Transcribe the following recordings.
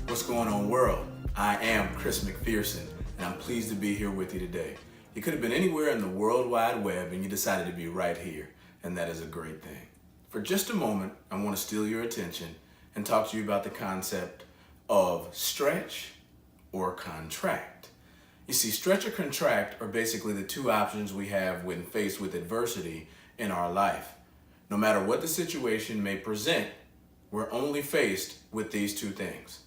What's going on, world? I am Chris McPherson, and I'm pleased to be here with you today. You could have been anywhere in the World Wide Web, and you decided to be right here, and that is a great thing. For just a moment, I want to steal your attention and talk to you about the concept of stretch or contract. You see, stretch or contract are basically the two options we have when faced with adversity in our life. No matter what the situation may present, we're only faced with these two things.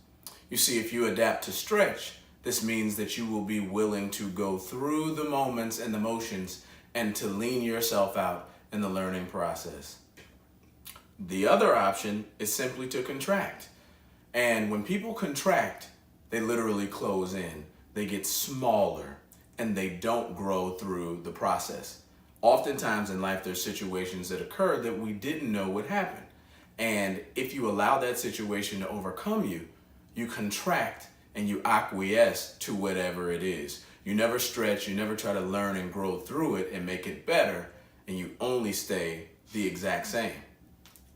You see, if you adapt to stretch, this means that you will be willing to go through the moments and the motions and to lean yourself out in the learning process. The other option is simply to contract. And when people contract, they literally close in. They get smaller and they don't grow through the process. Oftentimes in life, there's situations that occur that we didn't know would happen. And if you allow that situation to overcome you, you contract and you acquiesce to whatever it is. You never stretch, you never try to learn and grow through it and make it better, and you only stay the exact same.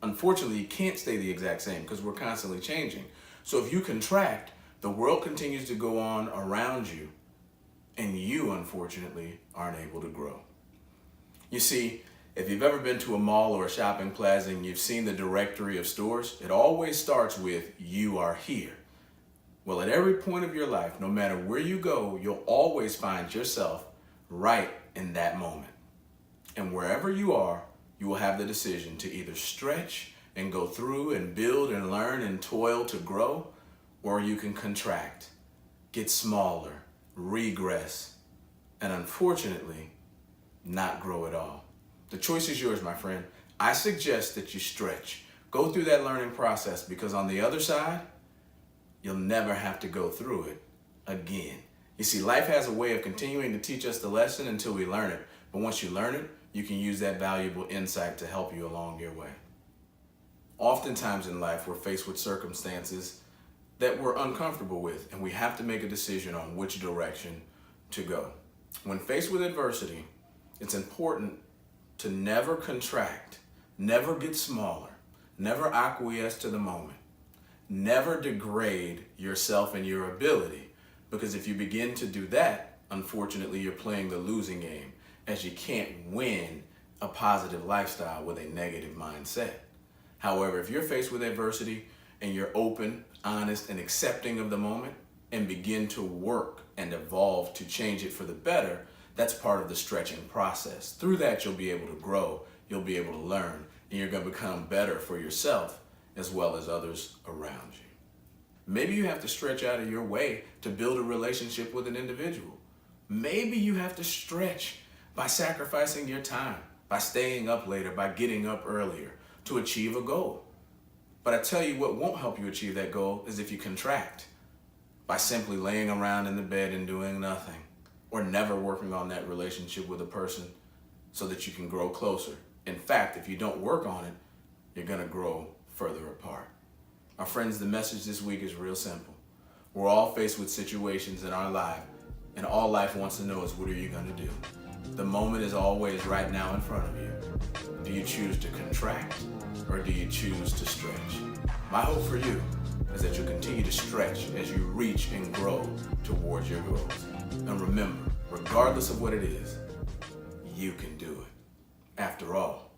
Unfortunately, you can't stay the exact same because we're constantly changing. So if you contract, the world continues to go on around you, and you, unfortunately, aren't able to grow. You see, if you've ever been to a mall or a shopping plaza and you've seen the directory of stores, it always starts with, "You are here." Well, at every point of your life, no matter where you go, you'll always find yourself right in that moment. And wherever you are, you will have the decision to either stretch and go through and build and learn and toil to grow, or you can contract, get smaller, regress, and unfortunately, not grow at all. The choice is yours, my friend. I suggest that you stretch. Go through that learning process, because on the other side, you'll never have to go through it again. You see, life has a way of continuing to teach us the lesson until we learn it. But once you learn it, you can use that valuable insight to help you along your way. Oftentimes in life, we're faced with circumstances that we're uncomfortable with, and we have to make a decision on which direction to go. When faced with adversity, it's important to never contract, never get smaller, never acquiesce to the moment, never degrade yourself and your ability, because if you begin to do that, unfortunately, you're playing the losing game, as you can't win a positive lifestyle with a negative mindset. However, if you're faced with adversity and you're open, honest, and accepting of the moment and begin to work and evolve to change it for the better, that's part of the stretching process. Through that, you'll be able to grow, you'll be able to learn, and you're going to become better for yourself as well as others around you. Maybe you have to stretch out of your way to build a relationship with an individual. Maybe you have to stretch by sacrificing your time, by staying up later, by getting up earlier to achieve a goal. But I tell you what won't help you achieve that goal is if you contract by simply laying around in the bed and doing nothing, or never working on that relationship with a person so that you can grow closer. In fact, if you don't work on it, you're going to grow further apart. My friends, the message this week is real simple. We're all faced with situations in our life, and all life wants to know is, what are you going to do? The moment is always right now in front of you. Do you choose to contract, or do you choose to stretch? My hope for you is that you'll continue to stretch as you reach and grow towards your goals. And remember, regardless of what it is, you can do it. After all,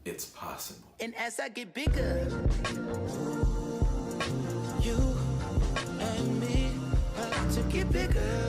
it's possible. And as I get bigger, you and me have to get bigger.